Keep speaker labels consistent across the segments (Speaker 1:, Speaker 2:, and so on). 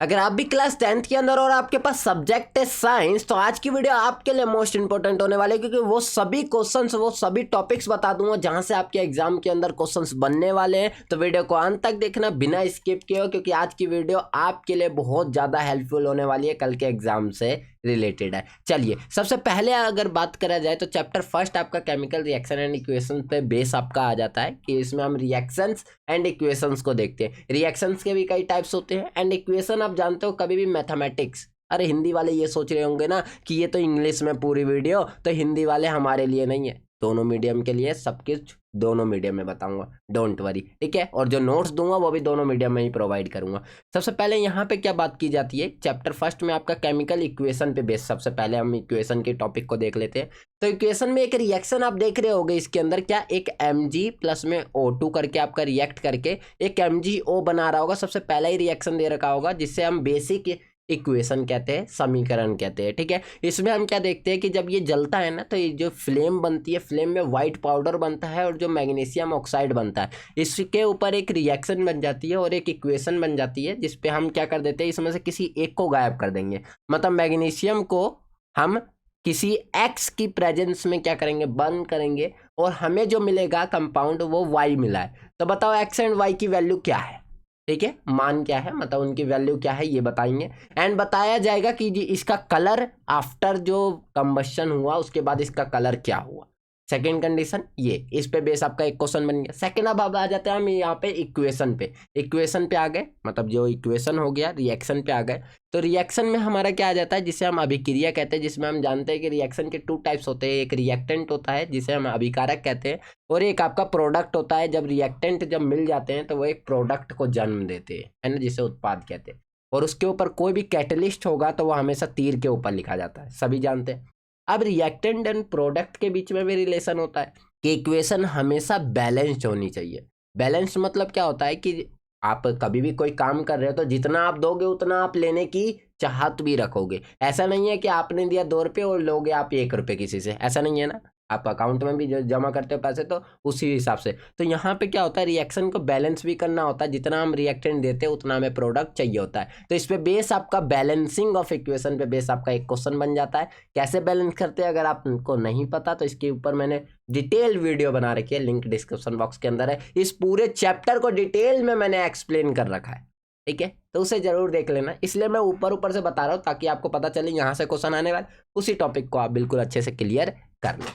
Speaker 1: अगर आप भी क्लास 10th के अंदर और आपके पास सब्जेक्ट है साइंस, तो आज की वीडियो आपके लिए मोस्ट इंपॉर्टेंट होने वाले, क्योंकि वो सभी क्वेश्चंस, वो सभी टॉपिक्स बता दूंगा जहां से आपके एग्जाम के अंदर क्वेश्चंस बनने वाले हैं। तो वीडियो को अंत तक देखना बिना स्किप किए हो, क्योंकि आज की वीडियो आपके लिए बहुत ज़्यादा हेल्पफुल होने वाली है, कल के एग्जाम से रिलेटेड है। चलिए, सबसे पहले अगर बात करा जाए तो चैप्टर फर्स्ट आपका केमिकल रिएक्शन एंड इक्वेशन पे बेस आपका आ जाता है कि इसमें हम रिएक्शंस एंड इक्वेशंस को देखते हैं। रिएक्शंस के भी कई टाइप्स होते हैं एंड इक्वेशन आप जानते हो कभी भी मैथमेटिक्स, अरे हिंदी वाले ये सोच रहे होंगे ना कि ये तो इंग्लिश में पूरी वीडियो, तो हिंदी वाले हमारे लिए नहीं है, दोनों मीडियम के लिए सब कुछ दोनों मीडियम में बताऊंगा, डोंट वरी, ठीक है। और जो नोट्स दूंगा वो भी दोनों मीडियम में ही प्रोवाइड करूंगा। सबसे पहले यहाँ पे क्या बात की जाती है, चैप्टर फर्स्ट में आपका केमिकल इक्वेशन पे बेस, सबसे पहले हम इक्वेशन के टॉपिक को देख लेते हैं। तो इक्वेशन में एक रिएक्शन आप देख रहे होगे, इसके अंदर क्या एक Mg प्लस में O2 करके आपका रिएक्ट करके एक MgO बना रहा होगा, सबसे पहला ही रिएक्शन दे रखा होगा, जिससे हम बेसिक इक्वेशन कहते हैं, समीकरण कहते हैं, ठीक है। इसमें हम क्या देखते हैं कि जब ये जलता है ना, तो ये जो फ्लेम बनती है, फ्लेम में व्हाइट पाउडर बनता है और जो मैग्नीशियम ऑक्साइड बनता है, इसके ऊपर एक रिएक्शन बन जाती है और एक इक्वेशन बन जाती है, जिसपे हम क्या कर देते हैं, इसमें से किसी एक को गायब कर देंगे। मतलब मैग्नीशियम को हम किसी एक्स की प्रेजेंस में क्या करेंगे, बर्न करेंगे, और हमें जो मिलेगा कंपाउंड वो वाई मिला है। तो बताओ एक्स एंड वाई की वैल्यू क्या है, ठीक है, मान क्या है, मतलब उनकी वैल्यू क्या है ये बताएंगे। एंड बताया जाएगा कि जी इसका कलर आफ्टर जो कंबशन हुआ उसके बाद इसका कलर क्या हुआ। सेकंड कंडीशन ये, इस पे बेस आपका एक क्वेश्चन बन गया। सेकंड अब आ जाते हैं हम यहाँ पे इक्वेशन पे। इक्वेशन पे आ गए, मतलब जो इक्वेशन हो गया, रिएक्शन पे आ गए। तो रिएक्शन में हमारा क्या आ जाता है, जिसे हम अभिक्रिया कहते हैं, जिसमें हम जानते हैं कि रिएक्शन के 2 टाइप्स होते हैं। एक रिएक्टेंट होता है जिसे हम अभिकारक कहते हैं, और एक आपका प्रोडक्ट होता है। जब रिएक्टेंट जब मिल जाते हैं तो वो एक प्रोडक्ट को जन्म देते हैं, है ना, जिसे उत्पाद कहते हैं। और उसके ऊपर कोई भी कैटलिस्ट होगा तो वो हमेशा तीर के ऊपर लिखा जाता है, सभी जानते हैं। अब रिएक्टेंट एंड प्रोडक्ट के बीच में भी रिलेशन होता है कि इक्वेशन हमेशा बैलेंस्ड होनी चाहिए। बैलेंस्ड मतलब क्या होता है कि आप कभी भी कोई काम कर रहे हो तो जितना आप दोगे उतना आप लेने की चाहत भी रखोगे। ऐसा नहीं है कि आपने दिया 2 रुपये और लोगे आप 1 रुपये किसी से, ऐसा नहीं है ना। आप अकाउंट में भी जमा करते हो पैसे तो उसी हिसाब से। तो यहाँ पे क्या होता है, रिएक्शन को बैलेंस भी करना होता है, जितना हम रिएक्टेंट देते हैं उतना हमें प्रोडक्ट चाहिए होता है। तो इस पे बेस आपका बैलेंसिंग ऑफ इक्वेशन पे बेस आपका एक क्वेश्चन बन जाता है। कैसे बैलेंस करते हैं अगर आपको नहीं पता तो इसके ऊपर मैंने डिटेल वीडियो बना रखी है, लिंक डिस्क्रिप्शन बॉक्स के अंदर है। इस पूरे चैप्टर को डिटेल में मैंने एक्सप्लेन कर रखा है, ठीक है, तो उसे जरूर देख लेना। इसलिए मैं ऊपर ऊपर से बता रहा हूँ ताकि आपको पता चले यहाँ से क्वेश्चन आने वाले, उसी टॉपिक को आप बिल्कुल अच्छे से क्लियर कर लो।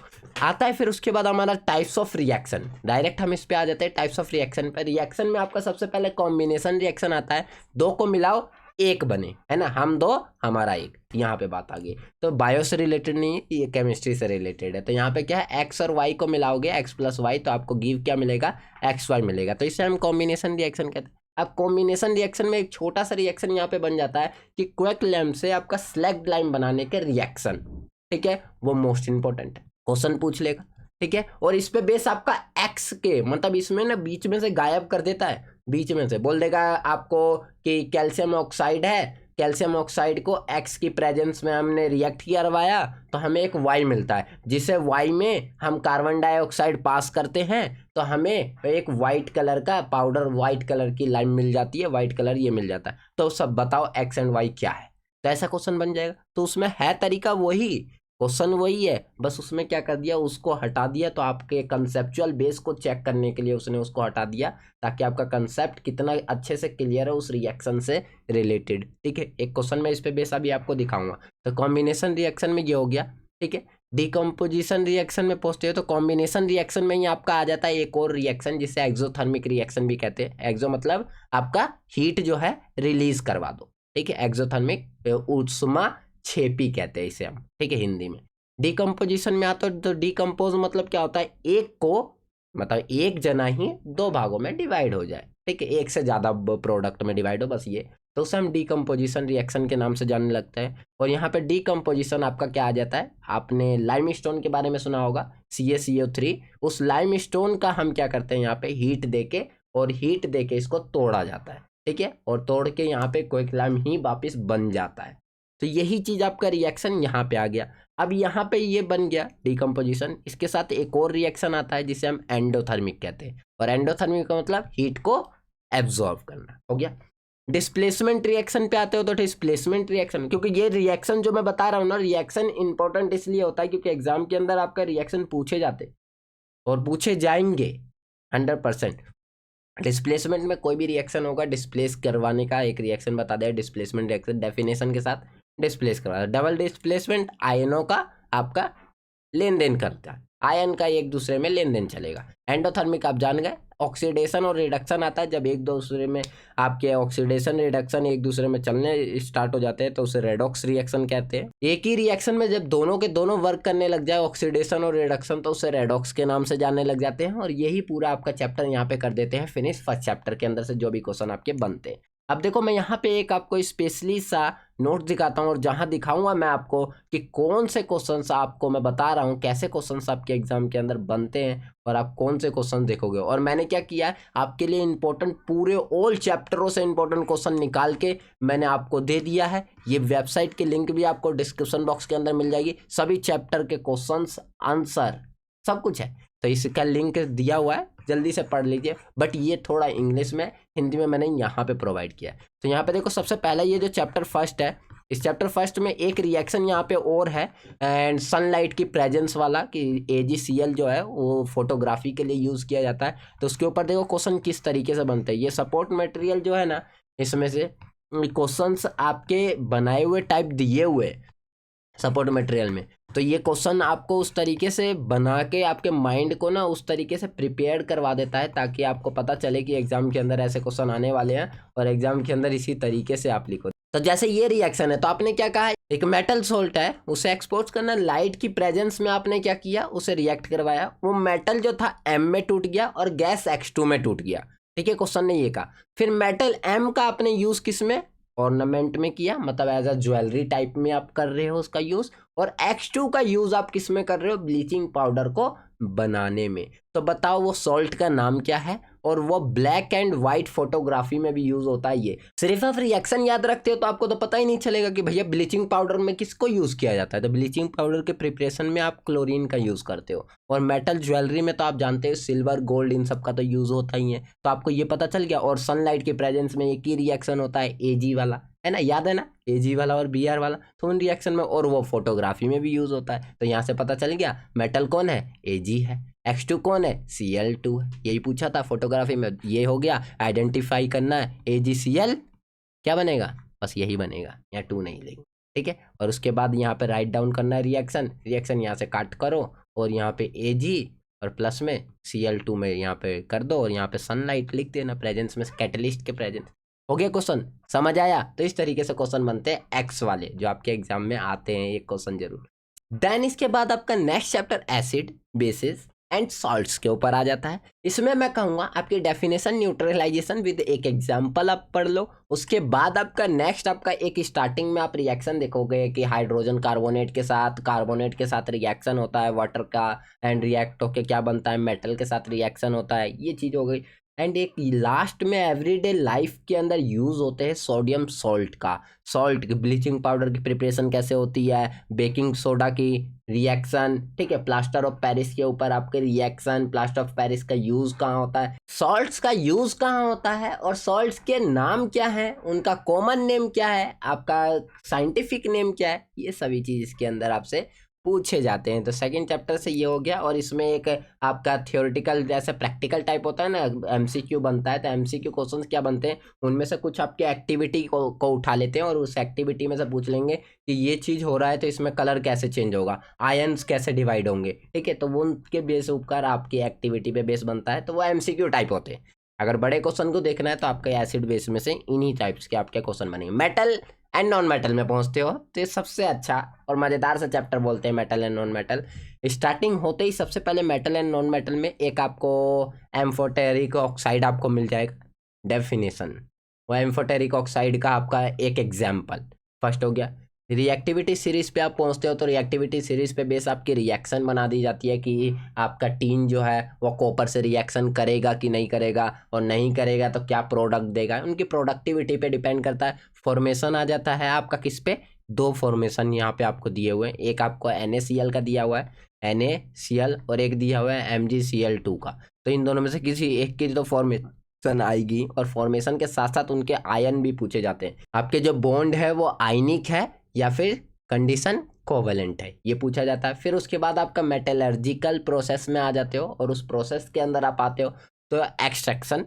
Speaker 1: आता है फिर उसके बाद हमारा टाइप्स ऑफ रिएक्शन। डायरेक्ट हम इस पे आ जाते हैं टाइप्स ऑफ रिएक्शन पर। रिएक्शन में आपका सबसे पहले कॉम्बिनेशन रिएक्शन आता है, 2 को मिलाओ 1 बने, है ना, हम 2 हमारा 1, यहाँ पे बात आ गई। तो बायो से रिलेटेड नहीं, ये केमिस्ट्री से रिलेटेड है। तो यहाँ पे क्या है, एक्स और वाई को मिलाओगे, एक्स प्लस वाई, तो आपको गिव क्या मिलेगा, एक्स वाई मिलेगा। तो इसे हम कॉम्बिनेशन रिएक्शन कहते हैं। अब कॉम्बिनेशन रिएक्शन में एक छोटा सा रिएक्शन यहाँ पे बन जाता है कि क्विक लैम्प से आपका स्लैग्ड लाइम बनाने के रिएक्शन, ठीक है, वो मोस्ट इंपॉर्टेंट है, क्वेश्चन पूछ लेगा, ठीक है। और इस पे बेस आपका एक्स के, मतलब इसमें ना बीच में से गायब कर देता है, बीच में से बोल देगा आपको कि कैल्शियम ऑक्साइड है, कैल्शियम ऑक्साइड को एक्स की प्रेजेंस में हमने रिएक्ट करवाया तो हमें एक वाई मिलता है, जिसे वाई में हम कार्बन डाइऑक्साइड पास करते हैं तो हमें एक वाइट कलर का पाउडर, वाइट कलर की लाइम मिल जाती है, वाइट कलर ये मिल जाता है। तो सब बताओ एक्स एंड वाई क्या है, तो ऐसा क्वेश्चन बन जाएगा। तो उसमें है तरीका वही, क्वेश्चन वही है, बस उसमें क्या कर दिया, उसको हटा दिया। तो आपके कंसेप्चुअल बेस को चेक करने के लिए उसने उसको हटा दिया, ताकि आपका कंसेप्ट कितना अच्छे से क्लियर है उस रिएक्शन से रिलेटेड, ठीक है। एक क्वेश्चन में इस पे बेस अभी आपको दिखाऊंगा। तो कॉम्बिनेशन रिएक्शन में ये हो गया, ठीक है। डिकम्पोजिशन रिएक्शन में पहुंचते हो तो कॉम्बिनेशन रिएक्शन में ही आपका आ जाता है एक और रिएक्शन, जिसे एक्सोथर्मिक रिएक्शन भी कहते हैं। एक्सो मतलब आपका हीट जो है रिलीज करवा दो, ठीक है, एक्सोथर्मिक उष्मा छेपी कहते हैं इसे हम, ठीक है, हिंदी में। डिकम्पोजिशन में आता है तो डिकम्पोज मतलब क्या होता है, एक को, मतलब एक जना ही 2 भागों में डिवाइड हो जाए, ठीक है, एक से ज्यादा प्रोडक्ट में डिवाइड हो, बस ये, तो उसे हम डिकम्पोजिशन रिएक्शन के नाम से जानने लगते हैं। और यहाँ पे डिकम्पोजिशन आपका क्या आ जाता है, आपने लाइम स्टोन के बारे में सुना होगा, CaCO3, उस लाइम स्टोन का हम क्या करते हैं यहाँ पे हीट देके, और हीट देके इसको तोड़ा जाता है, ठीक है, और तोड़ के यहाँ पे क्विक लाइम ही वापिस बन जाता है। तो यही चीज आपका रिएक्शन यहाँ पे आ गया। अब यहाँ पे ये बन गया डिकम्पोजिशन, इसके साथ एक और रिएक्शन आता है जिसे हम एंडोथर्मिक कहते हैं। और एंडोथर्मिक का मतलब हीट को एब्जॉर्ब करना, हो गया। डिस्प्लेसमेंट रिएक्शन पे आते हो तो डिस्प्लेसमेंट रिएक्शन, क्योंकि ये रिएक्शन जो मैं बता रहा हूँ ना, रिएक्शन इंपॉर्टेंट इसलिए होता है क्योंकि एग्जाम के अंदर आपका रिएक्शन पूछे जाते और पूछे जाएंगे 100%। डिस्प्लेसमेंट में कोई भी रिएक्शन होगा, डिस्प्लेस करवाने का एक रिएक्शन बता दिया, डिस्प्लेसमेंट रिएक्शन डेफिनेशन के साथ डिस्प्लेस करवा। डबल डिस्प्लेसमेंट आयनों का आपका लेन देन करता है, आयन का एक दूसरे में लेन देन चलेगा। एंडोथर्मिक आप जान गए, ऑक्सीडेशन और रिडक्शन आता है जब एक दूसरे में आपके ऑक्सीडेशन रिडक्शन एक दूसरे में चलने स्टार्ट हो जाते हैं तो उसे रेडॉक्स रिएक्शन कहते हैं। एक ही रिएक्शन में जब दोनों के दोनों वर्क करने लग जाए, ऑक्सीडेशन और रिडक्शन, तो उसे रेडॉक्स के नाम से जानने लग जाते हैं। और यही पूरा आपका चैप्टर यहाँ पे कर देते हैं फिनिश, फर्स्ट चैप्टर के अंदर से जो भी क्वेश्चन आपके बनते हैं। अब देखो मैं यहाँ पे एक आपको स्पेशली सा नोट दिखाता हूँ और जहाँ दिखाऊंगा मैं आपको कि कौन से क्वेश्चंस आपको मैं बता रहा हूँ, कैसे क्वेश्चंस आपके एग्जाम के अंदर बनते हैं और आप कौन से क्वेश्चन देखोगे। और मैंने क्या किया है, आपके लिए इंपॉर्टेंट पूरे ऑल चैप्टरों से इंपॉर्टेंट क्वेश्चन निकाल के मैंने आपको दे दिया है। ये वेबसाइट की लिंक भी आपको डिस्क्रिप्शन बॉक्स के अंदर मिल जाएगी, सभी चैप्टर के क्वेश्चन आंसर सब कुछ है, तो इसका लिंक दिया हुआ है, जल्दी से पढ़ लीजिए। बट ये थोड़ा इंग्लिश में, हिंदी में मैंने यहाँ पे प्रोवाइड किया है। तो यहाँ पे देखो सबसे पहला ये जो चैप्टर फर्स्ट है, इस चैप्टर फर्स्ट में एक रिएक्शन यहाँ पे और है एंड सनलाइट की प्रेजेंस वाला, कि AgCl जो है वो फोटोग्राफी के लिए यूज़ किया जाता है। तो उसके ऊपर देखो क्वेश्चन किस तरीके से बनते हैं। ये सपोर्ट मटेरियल जो है ना, इसमें से क्वेश्चंस आपके बनाए हुए टाइप दिए हुए सपोर्ट मटेरियल में, तो ये क्वेश्चन आपको उस तरीके से बना के आपके माइंड को ना उस तरीके से प्रिपेयर करवा देता है ताकि आपको पता चले कि एग्जाम के अंदर ऐसे क्वेश्चन आने वाले हैं और एग्जाम के अंदर इसी तरीके से आप लिखो। तो जैसे ये रिएक्शन है, तो आपने क्या कहा, एक मेटल सोल्ट है उसे एक्सपोज करना, लाइट की प्रेजेंस में आपने क्या किया, उसे रिएक्ट करवाया। वो मेटल जो था M में टूट गया और गैस X2 में टूट गया। ठीक है, क्वेश्चन ने ये कहा। फिर मेटल M का आपने यूज किस में, ऑर्नामेंट में किया, मतलब एज अ ज्वेलरी टाइप में आप कर रहे हो उसका यूज। और X2 का यूज आप किस में कर रहे हो, ब्लीचिंग पाउडर को बनाने में। तो बताओ वो सॉल्ट का नाम क्या है, और वो ब्लैक एंड व्हाइट फोटोग्राफी में भी यूज होता है। ये सिर्फ आप रिएक्शन याद रखते हो तो आपको तो पता ही नहीं चलेगा कि भैया ब्लीचिंग पाउडर में किसको यूज किया जाता है। तो ब्लीचिंग पाउडर के प्रिपरेशन में आप क्लोरीन का यूज करते हो, और मेटल ज्वेलरी में तो आप जानते हो सिल्वर गोल्ड इन सब का तो यूज होता ही है। तो आपको ये पता चल गया। और सनलाइट के प्रेजेंस में एक ही रिएक्शन होता है, Ag वाला, है ना, याद है ना, Ag वाला और Br वाला। तो उन रिएक्शन में, और वो फोटोग्राफी में भी यूज होता है। तो यहाँ से पता चल गया मेटल कौन है, Ag है, X2 कौन है, Cl2 है। यही पूछा था फोटोग्राफी में, ये हो गया। आइडेंटिफाई करना है AgCl, क्या बनेगा, बस यही बनेगा, यहाँ 2 नहीं लेंगे। ठीक है, और उसके बाद यहाँ पे राइट डाउन करना है रिएक्शन यहाँ से काट करो और यहाँ पे Ag और प्लस में Cl2 में यहाँ पे कर दो, और यहाँ पे सनलाइट लिख देना प्रेजेंस में, कैटलिस्ट के प्रेजेंस। हो गया क्वेश्चन, समझ आया। तो इस तरीके से क्वेश्चन बनते हैं एक्स वाले जो आपके एग्जाम में आते हैं, एक क्वेश्चन जरूर। देन इसके बाद आपका next chapter acid basis and salts के ऊपर आ जाता है। इसमें मैं कहूँगा आपकी डेफिनेशन, न्यूट्रलाइजेशन विद एक एग्जाम्पल आप पढ़ लो। उसके बाद आपका नेक्स्ट आपका एक स्टार्टिंग में आप रिएक्शन देखोगे कि हाइड्रोजन कार्बोनेट के साथ रिएक्शन होता है वाटर का, एंड रिएक्ट होके क्या बनता है, मेटल के साथ रिएक्शन होता है, ये चीज़ हो गई। एंड एक लास्ट में एवरीडे लाइफ के अंदर यूज होते हैं सोडियम सॉल्ट का, सॉल्ट की ब्लीचिंग पाउडर की प्रिपरेशन कैसे होती है, बेकिंग सोडा की रिएक्शन, ठीक है, प्लास्टर ऑफ पेरिस के ऊपर आपके रिएक्शन, प्लास्टर ऑफ पेरिस का यूज कहाँ होता है, सॉल्ट्स का यूज कहाँ होता है, और सॉल्ट्स के नाम क्या है, उनका कॉमन नेम क्या है, आपका साइंटिफिक नेम क्या है, ये सभी चीज इसके अंदर आपसे पूछे जाते हैं। तो सेकंड चैप्टर से ये हो गया। और इसमें एक आपका थियोरेटिकल जैसे प्रैक्टिकल टाइप होता है ना, MCQ बनता है। तो MCQ क्वेश्चंस क्या बनते हैं, उनमें से कुछ आपके एक्टिविटी को उठा लेते हैं और उस एक्टिविटी में से पूछ लेंगे कि ये चीज़ हो रहा है तो इसमें कलर कैसे चेंज होगा, आयन्स कैसे डिवाइड होंगे, ठीक है। तो वो उनके बेस ऊपर आपकी एक्टिविटी पे बेस बनता है, तो वो MCQ टाइप होते हैं। अगर बड़े क्वेश्चन को देखना है तो आपका एसिड बेस में से इन्हीं टाइप्स के आपके क्वेश्चन बनेंगे। मेटल एंड नॉन मेटल में पहुंचते हो तो ये सबसे अच्छा और मज़ेदार सा चैप्टर बोलते हैं, metal and non metal. Starting होते ही सबसे पहले मेटल एंड नॉन मेटल में एक आपको एम्फोटेरिक ऑक्साइड आपको मिल जाएगा डेफिनेशन। वो एम्फोटेरिक ऑक्साइड का आपका एक एग्जाम्पल फर्स्ट हो गया। रिएक्टिविटी सीरीज पे आप पहुंचते हो तो रिएक्टिविटी सीरीज पे बेस आपकी रिएक्शन बना दी जाती है कि आपका टीन जो है वो कॉपर से रिएक्शन करेगा कि नहीं करेगा, और नहीं करेगा तो क्या प्रोडक्ट देगा, उनकी प्रोडक्टिविटी पे डिपेंड करता है। फॉर्मेशन आ जाता है आपका किस पे, 2 फॉर्मेशन यहाँ पे आपको दिए हुए हैं। एक आपको NaCl का दिया हुआ है, NaCl, और एक दिया हुआ है MgCl2 का। तो इन दोनों में से किसी एक की तो आएगी, और फॉर्मेशन के साथ साथ उनके आयन भी पूछे जाते हैं। आपके जो बॉन्ड है वो आयनिक है या फिर कंडीशन कोवेलेंट है, ये पूछा जाता है। फिर उसके बाद आपका मेटलर्जिकल प्रोसेस में आ जाते हो, और उस प्रोसेस के अंदर आप आते हो तो एक्सट्रैक्शन,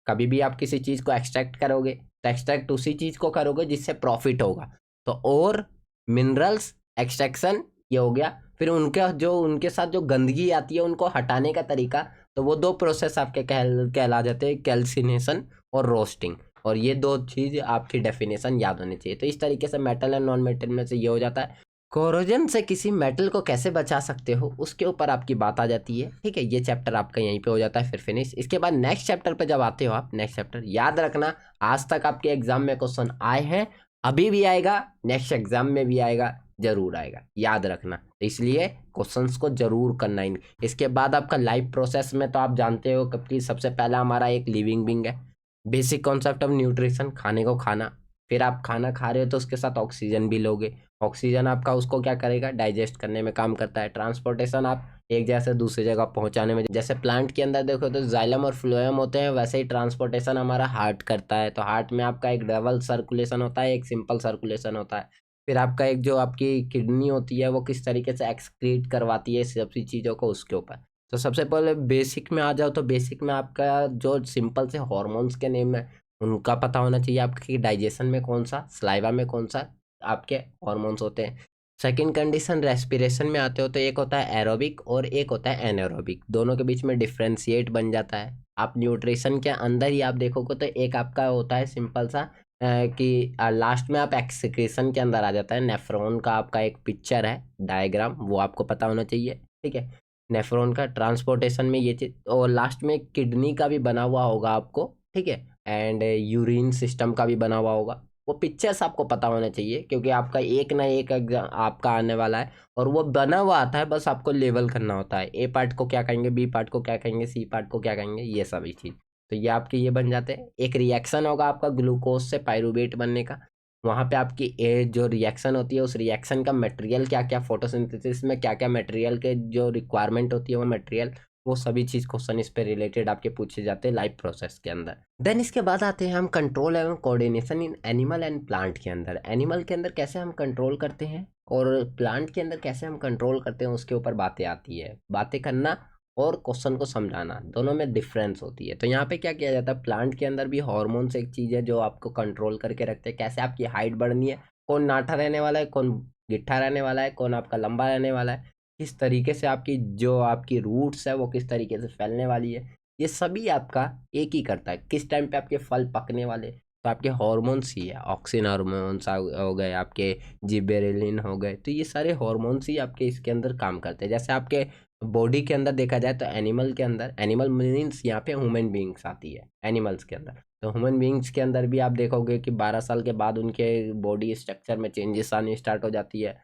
Speaker 1: कभी भी आप किसी चीज़ को एक्सट्रैक्ट करोगे तो एक्सट्रैक्ट उसी चीज़ को करोगे जिससे प्रॉफिट होगा, तो और मिनरल्स एक्सट्रैक्शन ये हो गया। फिर उनके साथ जो गंदगी आती है उनको हटाने का तरीका, तो वो दो प्रोसेस आपके कहला जाते हैं, कैल्सिनेशन और रोस्टिंग, और ये दो चीज़ आपकी डेफिनेशन याद होनी चाहिए। तो इस तरीके से मेटल एंड नॉन मेटल में से ये हो जाता है। कोरोजन से किसी मेटल को कैसे बचा सकते हो उसके ऊपर आपकी बात आ जाती है, ठीक है। ये चैप्टर आपका यहीं पे हो जाता है, फिर फिनिश। इसके बाद नेक्स्ट चैप्टर पे जब आते हो आप, नेक्स्ट चैप्टर याद रखना, आज तक आपके एग्जाम में क्वेश्चन आए हैं, अभी भी आएगा, नेक्स्ट एग्जाम में भी आएगा, जरूर आएगा, याद रखना। तो इसलिए क्वेश्चंस को जरूर करना ही। इसके बाद आपका लाइफ प्रोसेस में तो आप जानते हो कि सबसे पहला हमारा एक लिविंग बीइंग है, बेसिक कॉन्सेप्ट ऑफ न्यूट्रिशन, खाने को खाना। फिर आप खाना खा रहे हो तो उसके साथ ऑक्सीजन भी लोगे, ऑक्सीजन आपका उसको क्या करेगा, डाइजेस्ट करने में काम करता है। ट्रांसपोर्टेशन, आप एक जगह से दूसरी जगह पहुंचाने में, जैसे प्लांट के अंदर देखो तो जाइलम और फ्लोएम होते हैं, वैसे ही ट्रांसपोर्टेशन हमारा हार्ट करता है। तो हार्ट में आपका एक डबल सर्कुलेशन होता है, एक सिंपल सर्कुलेशन होता है। फिर आपका एक जो आपकी किडनी होती है वो किस तरीके से एक्सक्रीट करवाती है सभी चीज़ों को, उसके ऊपर। तो सबसे पहले बेसिक में आ जाओ, तो बेसिक में आपका जो सिंपल से हॉर्मोन्स के नेम है उनका पता होना चाहिए आपके, डाइजेशन में कौन सा, सलाइवा में कौन सा आपके हॉर्मोन्स होते हैं। सेकंड कंडीशन रेस्पिरेशन में आते हो तो एक होता है एरोबिक और एक होता है एनारोबिक, दोनों के बीच में डिफ्रेंशिएट बन जाता है। आप न्यूट्रिशन के अंदर ही आप देखोगे तो एक आपका होता है सिंपल सा कि लास्ट में आप एक्सक्रीशन के अंदर आ जाता है। नेफ्रॉन का आपका एक पिक्चर है, डायग्राम, वो आपको पता होना चाहिए, ठीक है। नेफ्रॉन का ट्रांसपोर्टेशन में ये चीज़, और लास्ट में किडनी का भी बना हुआ होगा आपको, ठीक है, एंड यूरिन सिस्टम का भी बना हुआ होगा। वो पिक्चर्स आपको पता होना चाहिए क्योंकि आपका एक ना एक एग्जाम आपका आने वाला है, और वो बना हुआ आता है, बस आपको लेवल करना होता है, ए पार्ट को क्या कहेंगे, बी पार्ट को क्या कहेंगे, सी पार्ट को क्या कहेंगे, ये सभी चीज़। तो ये आपके ये बन जाते हैं। एक रिएक्शन होगा आपका ग्लूकोज से पायरुवेट बनने का, वहाँ पे आपकी ए जो रिएक्शन होती है उस रिएक्शन का मटेरियल क्या क्या, फोटोसिंथेसिस में क्या क्या मटेरियल के जो रिक्वायरमेंट होती है वो मटेरियल, वो सभी चीज़ क्वेश्चन इस पे रिलेटेड आपके पूछे जाते हैं लाइफ प्रोसेस के अंदर। देन इसके बाद आते हैं हम कंट्रोल एवं coordination in animal and plant के अंदर। एनिमल के अंदर कैसे हम कंट्रोल करते हैं और प्लांट के अंदर कैसे हम कंट्रोल करते हैं, उसके ऊपर बातें आती है। बातें करना और क्वेश्चन को समझाना, दोनों में डिफरेंस होती है। तो यहाँ पे क्या किया जाता है, प्लांट के अंदर भी हार्मोन्स एक चीज़ है जो आपको कंट्रोल करके रखते हैं, कैसे आपकी हाइट बढ़नी है, कौन नाटा रहने वाला है, कौन गिट्ठा रहने वाला है, कौन आपका लंबा रहने वाला है, किस तरीके से आपकी जो आपकी रूट्स है वो किस तरीके से फैलने वाली है, ये सभी आपका एक ही करता है। किस टाइम पे आपके फल पकने वाले, तो आपके हार्मोन्स ही है, ऑक्सिन हार्मोन्स हो गए, आपके जिबेरेलिन हो गए, तो ये सारे हार्मोन्स ही आपके इसके अंदर काम करते हैं। जैसे आपके बॉडी के अंदर देखा जाए तो एनिमल के अंदर, एनिमल मीन्स यहाँ पे ह्यूमन बींग्स आती है एनिमल्स के अंदर, तो ह्यूमन बींग्स के अंदर भी आप देखोगे कि 12 साल के बाद उनके बॉडी स्ट्रक्चर में चेंजेस आनी स्टार्ट हो जाती है,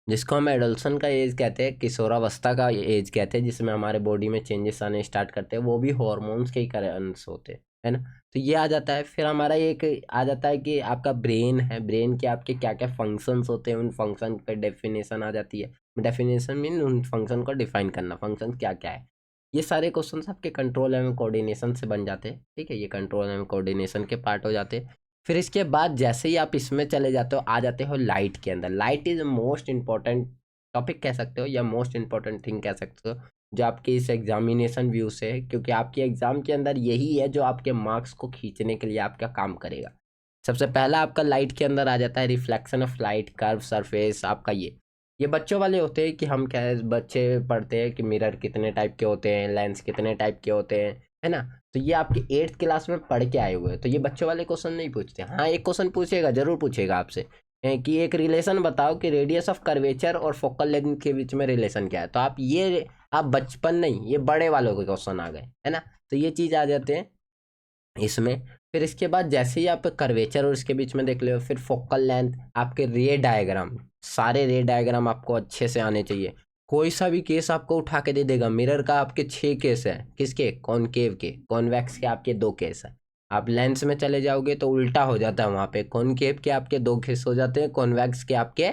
Speaker 1: जिसको हम एडल्सन का एज कहते हैं, किशोरावस्था का एज कहते हैं, जिसमें हमारे बॉडी में चेंजेस आने स्टार्ट करते हैं, वो भी हॉर्मोन्स के ही कारण से होते हैं, है ना। तो ये आ जाता है। फिर हमारा एक आ जाता है कि आपका ब्रेन है, ब्रेन के आपके क्या क्या फंक्शंस होते हैं, उन फंक्शन पे डेफिनेशन आ जाती है। डेफिनेशन मीन उन फंक्शन को डिफाइन करना, फंक्शन क्या क्या है। ये सारे क्वेश्चंस आपके कंट्रोल एवं कोऑर्डिनेशन से बन जाते हैं, ठीक है, ये कंट्रोल एवं कोऑर्डिनेशन के पार्ट हो जाते हैं। फिर इसके बाद जैसे ही आप इसमें चले जाते हो, आ जाते हो लाइट के अंदर। Light is most important topic कह सकते हो या मोस्ट इंपॉर्टेंट थिंग कह सकते हो जो आपके इस एग्जामिनेशन व्यू से है, क्योंकि आपके एग्जाम के अंदर यही है जो आपके मार्क्स को खींचने के लिए आपका काम करेगा। सबसे पहला आपका लाइट के अंदर आ जाता है reflection of light, curve surface आपका। ये बच्चों वाले होते हैं कि हम क्या बच्चे पढ़ते हैं कि मिरर कितने टाइप के होते हैं, लेंस कितने टाइप के होते हैं, है ना। तो ये आपके 8th क्लास में पढ़ के आए हुए हैं, तो ये बच्चों वाले क्वेश्चन नहीं पूछते। हाँ, एक क्वेश्चन पूछेगा, जरूर पूछेगा आपसे कि एक रिलेशन बताओ कि रेडियस ऑफ कर्वेचर और फोकल लेंथ के बीच में रिलेशन क्या है। तो आप बचपन नहीं, ये बड़े वालों के क्वेश्चन आ गए, है ना। तो ये चीज़ आ जाते हैं इसमें। फिर इसके बाद जैसे ही आप कर्वेचर और इसके बीच में देख लो, फिर फोकल लेंथ, आपके रे डायग्राम, सारे रे डायग्राम आपको अच्छे से आने चाहिए। कोई सा भी केस आपको उठा के दे देगा, मिरर का आपके 6 केस है, किसके, कॉनकेव के, कॉन्वेक्स के आपके 2 केस है। आप लेंस में चले जाओगे तो उल्टा हो जाता है, वहाँ पे कॉनकेव के आपके 2 केस हो जाते हैं, कॉन्वेक्स के आपके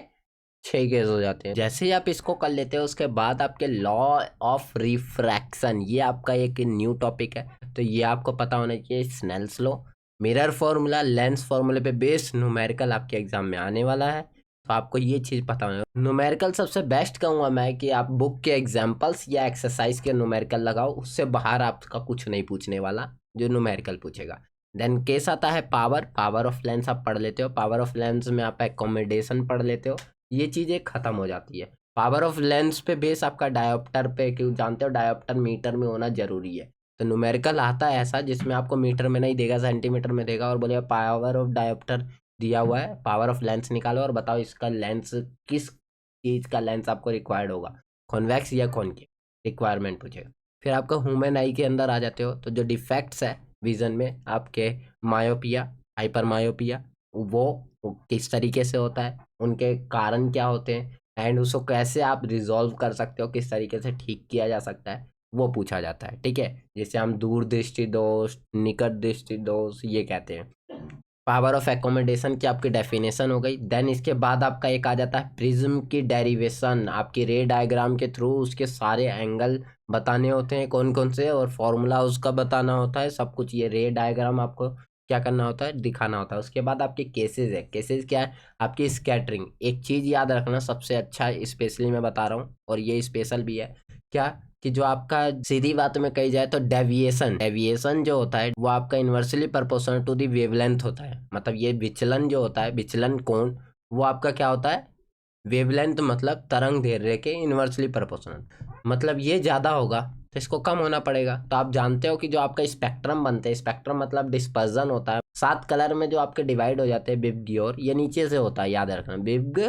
Speaker 1: 6 केस हो जाते हैं। जैसे ही आप इसको कर लेते हैं उसके बाद आपके लॉ ऑफ रिफ्रैक्शन, ये आपका एक न्यू टॉपिक है। तो ये आपको पता होना चाहिए। Snell's law, mirror formula, lens फॉर्मूले पे बेस्ड न्यूमेरिकल आपके एग्जाम में आने वाला है, तो आपको ये चीज़ पता होना। न्यूमेरिकल सबसे बेस्ट कहूँगा मैं कि आप बुक के एग्जाम्पल्स या एक्सरसाइज के न्यूमेरिकल लगाओ, उससे बाहर आपका कुछ नहीं पूछने वाला जो न्यूमेरिकल पूछेगा। देन केस आता है पावर, पावर ऑफ लेंस आप पढ़ लेते हो, पावर ऑफ लेंस में आप एकोमोडेशन पढ़ लेते हो, ये चीज़ें खत्म हो जाती है। पावर ऑफ लेंस पे बेस आपका डायोप्टर पे, क्यों जानते हो डायोप्टर मीटर में होना जरूरी है। तो न्यूमेरिकल आता है ऐसा जिसमें आपको मीटर में नहीं देगा, सेंटीमीटर में देगा और बोलेगा पावर ऑफ डायोप्टर दिया हुआ है, पावर ऑफ लेंस निकालो और बताओ इसका लेंस किस चीज़ का लेंस आपको रिक्वायर्ड होगा, कॉन्वेक्स या कॉनकेव, रिक्वायरमेंट पूछेगा। फिर आपका ह्यूमन आई के अंदर आ जाते हो, तो जो डिफेक्ट्स है विजन में आपके, मायोपिया, हाइपर मायोपिया, वो किस तरीके से होता है, उनके कारण क्या होते हैं, एंड उसको कैसे आप रिजॉल्व कर सकते हो, किस तरीके से ठीक किया जा सकता है, वो पूछा जाता है। ठीक है, जैसे हम दूरदृष्टि दोष, निकट दृष्टि दोष ये कहते हैं। पावर ऑफ एकोमोडेशन की आपकी डेफिनेशन हो गई। देन इसके बाद आपका एक आ जाता है प्रिज्म की डेरिवेशन, आपकी रे डायग्राम के थ्रू उसके सारे एंगल बताने होते हैं कौन कौन से, और फॉर्मूला उसका बताना होता है सब कुछ। ये रे डायग्राम आपको क्या करना होता है, दिखाना होता है। उसके बाद आपके केसेस है। केसेस क्या है, आपकी स्कैटरिंग। एक चीज़ याद रखना सबसे अच्छा, स्पेशली मैं बता रहा हूँ और ये स्पेशल भी है, क्या कि जो आपका सीधी बात में कही जाए तो डेविएशन, डेविएशन जो होता है वो आपका inversely proportional to the wavelength होता है। मतलब ये विचलन जो होता है, विचलन कोण, वो आपका क्या होता है, वेवलेंथ मतलब तरंग दैर्ध्य के इन्वर्सली प्रोपोर्शनल। मतलब ये ज़्यादा होगा तो इसको कम होना पड़ेगा। तो आप जानते हो कि जो आपका स्पेक्ट्रम बनते हैं, स्पेक्ट्रम मतलब डिस्पर्जन होता है, 7 कलर में जो आपके डिवाइड हो जाते हैं बिग ग्योर, ये नीचे से होता है, याद रखना, बिग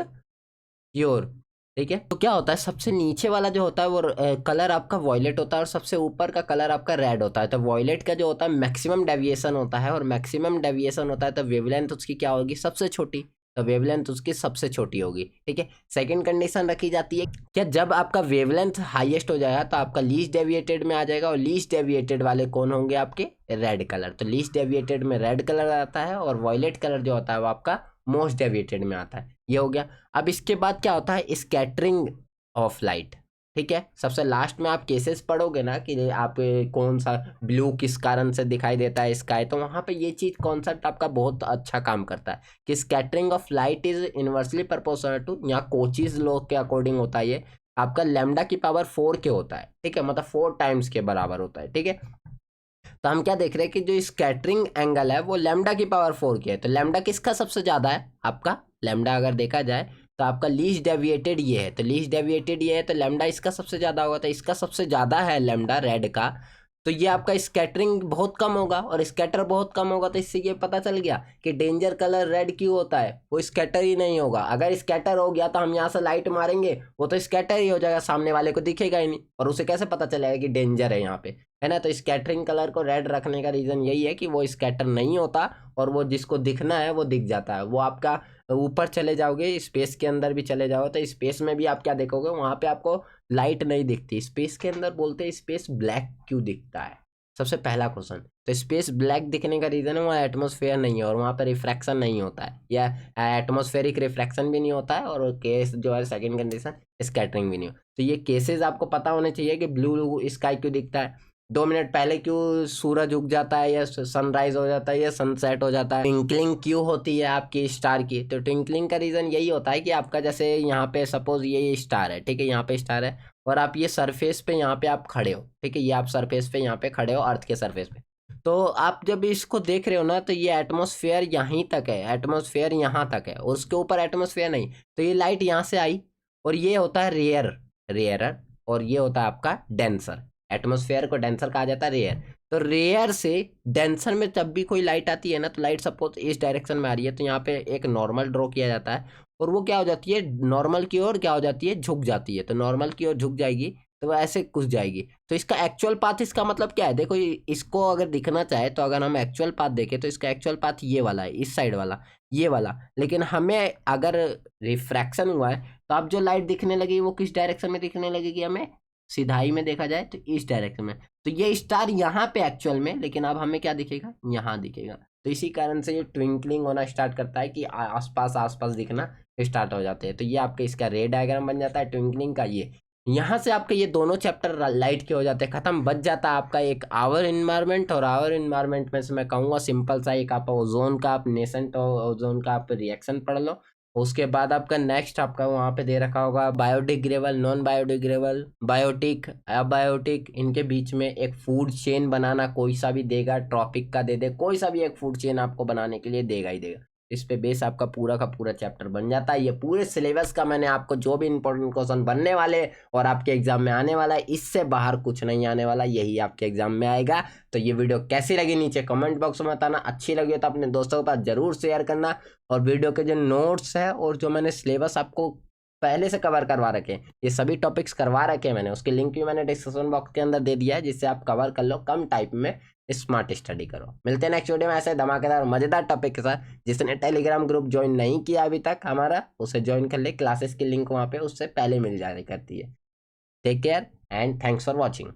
Speaker 1: ग्योर। ठीक है, तो क्या होता है, सबसे नीचे वाला जो होता है वो कलर आपका वॉयलेट होता है और सबसे ऊपर का कलर आपका रेड होता है। तो वॉयलेट का जो होता है मैक्सिमम डेविएशन होता है, और मैक्सिमम डेविएशन होता है तो वेवलेंथ उसकी क्या होगी, सबसे छोटी। तो वेवलेंथ उसकी सबसे छोटी होगी। ठीक है, सेकंड कंडीशन रखी जाती है क्या, जब आपका वेवलेंथ हाईएस्ट हो जाएगा तो आपका लीस्ट डेविएटेड में आ जाएगा, और लीस्ट डेविएटेड वाले कौन होंगे, आपके रेड कलर। तो लीस्ट डेविएटेड में रेड कलर आता है, और वॉयलेट कलर जो होता है वो आपका मोस्ट डेविएटेड में आता है। ये हो गया। अब इसके बाद क्या होता है, स्कैटरिंग ऑफ लाइट। ठीक है, सबसे लास्ट में आप केसेस पढ़ोगे ना कि आप कौन सा ब्लू किस कारण से दिखाई देता है स्काई, तो वहाँ पे ये चीज़ कॉन्सेप्ट आपका बहुत अच्छा काम करता है कि scattering of light is inversely proportional to, यहाँ कोचीज लॉ के अकॉर्डिंग होता है ये, आपका लैम्डा की पावर 4 के होता है। ठीक है, मतलब 4 टाइम्स के बराबर होता है। ठीक है, तो हम क्या देख रहे हैं कि जो स्कैटरिंग एंगल है वो लैम्डा की पावर 4 की है। तो लैम्डा किसका सबसे ज़्यादा है, आपका लैम्डा अगर देखा जाए तो आपका लीस्ट डेविएटेड ये है, तो लीस्ट डेविएटेड ये है तो लैम्डा इसका सबसे ज़्यादा होगा, तो इसका सबसे ज़्यादा है लैम्डा रेड का। तो ये आपका स्कैटरिंग बहुत कम होगा, और स्कैटर बहुत कम होगा, तो इससे ये पता चल गया कि डेंजर कलर रेड क्यों होता है, वो स्कैटर ही नहीं होगा। अगर स्कैटर हो गया तो हम यहाँ से लाइट मारेंगे वो तो स्कैटर ही हो जाएगा, सामने वाले को दिखेगा ही नहीं, और उसे कैसे पता चलेगा कि डेंजर है यहाँ पे, है ना। तो स्कैटरिंग कलर को रेड रखने का रीज़न यही है कि वो स्कैटर नहीं होता, और वो जिसको दिखना है वो दिख जाता है। वो आपका ऊपर चले जाओगे, स्पेस के अंदर भी चले जाओ तो स्पेस में भी आप क्या देखोगे, वहाँ पे आपको लाइट नहीं दिखती। स्पेस के अंदर बोलते हैं स्पेस ब्लैक क्यों दिखता है, सबसे पहला क्वेश्चन। तो स्पेस ब्लैक दिखने का रीज़न है वहाँ एटमॉस्फेयर नहीं है, और वहाँ पर रिफ्रैक्शन नहीं होता है, या एटमॉस्फेरिक रिफ्रैक्शन भी नहीं होता है, और केस जो है सेकंड कंडीशन स्कैटरिंग भी नहीं हो। तो ये केसेस आपको पता होने चाहिए कि ब्लू स्काई क्यों दिखता है, 2 मिनट पहले क्यों सूरज उग जाता है या सनराइज हो जाता है या सनसेट हो जाता है, ट्विंकलिंग क्यों होती है आपकी स्टार की। तो ट्विंकलिंग का रीज़न यही होता है कि आपका जैसे यहाँ पे सपोज ये स्टार है, ठीक है, यहाँ पे स्टार है, और आप ये सरफेस पे यहाँ पे आप खड़े हो, ठीक है, ये आप सरफेस पे यहाँ पे खड़े हो अर्थ के सरफेस पे। तो आप जब इसको देख रहे हो ना तो ये एटमॉस्फेयर यहीं तक है, एटमॉस्फेयर यहाँ तक है, और उसके ऊपर एटमॉस्फेयर नहीं। तो ये लाइट यहाँ से आई, और ये होता है रेयरर, और ये होता है आपका डेंसर। एटमॉस्फेयर को डेंसर कहा जाता है, रेयर। तो रेयर से डेंसर में जब भी कोई लाइट आती है ना, तो लाइट सपोज इस डायरेक्शन में आ रही है, तो यहाँ पे एक नॉर्मल ड्रॉ किया जाता है, और वो क्या हो जाती है, नॉर्मल की ओर क्या हो जाती है, झुक जाती है। तो नॉर्मल की ओर झुक जाएगी तो वो ऐसे घुस जाएगी। तो इसका एक्चुअल पाथ, इसका मतलब क्या है, देखो इसको अगर दिखना चाहे तो अगर हम एक्चुअल पाथ देखें तो इसका एक्चुअल पाथ ये वाला है, इस साइड वाला, ये वाला। लेकिन हमें अगर रिफ्रैक्शन हुआ है तो अब जो लाइट दिखने लगी वो किस डायरेक्शन में दिखने लगेगी, हमें सिधाई में देखा जाए तो इस डायरेक्शन में। तो ये स्टार यहाँ पे एक्चुअल में, लेकिन अब हमें क्या दिखेगा, यहाँ दिखेगा। तो इसी कारण से ये ट्विंकलिंग होना स्टार्ट करता है कि आसपास आसपास दिखना स्टार्ट हो जाते हैं। तो ये आपका इसका रे डायग्राम बन जाता है ट्विंकलिंग का, ये यहाँ से आपके ये दोनों चैप्टर लाइट के हो जाते हैं खत्म, बच जाता है आपका एक आवर इन्वायरमेंट। और आवर इन्वायरमेंट में से मैं कहूँगा सिंपल सा एक आप ओजोन का, आप नेसेंट ओजोन का आप रिएक्शन पढ़ लो। उसके बाद आपका नेक्स्ट आपका वहाँ पे दे रखा होगा biodegradable, non biodegradable, biotic, abiotic, इनके बीच में एक फूड चेन बनाना कोई सा भी देगा, ट्रॉपिक का दे दे, कोई सा भी एक फूड चेन आपको बनाने के लिए देगा ही देगा। इस पे बेस आपका पूरा का पूरा चैप्टर बन जाता है। ये पूरे सिलेबस का मैंने आपको जो भी इंपॉर्टेंट क्वेश्चन बनने वाले और आपके एग्जाम में आने वाला है, इससे बाहर कुछ नहीं आने वाला, यही आपके एग्जाम में आएगा। तो ये वीडियो कैसी लगी नीचे कमेंट बॉक्स में बताना, अच्छी लगी तो अपने दोस्तों के पास जरूर शेयर करना। और वीडियो के जो नोट्स है और जो मैंने सिलेबस आपको पहले से कवर करवा रखे, ये सभी टॉपिक्स करवा रखे हैं मैंने, उसके लिंक भी मैंने डिस्क्रिप्शन बॉक्स के अंदर दे दिया है, जिससे आप कवर कर लो, कम टाइप में स्मार्ट स्टडी करो। मिलते हैं नेक्स्ट वीडियो में ऐसे धमाकेदार मजेदार टॉपिक के साथ। जिसने टेलीग्राम ग्रुप ज्वाइन नहीं किया अभी तक हमारा, उसे ज्वाइन कर ले, क्लासेस की लिंक वहां पे उससे पहले मिल जाया करती है। Take care and thanks for watching.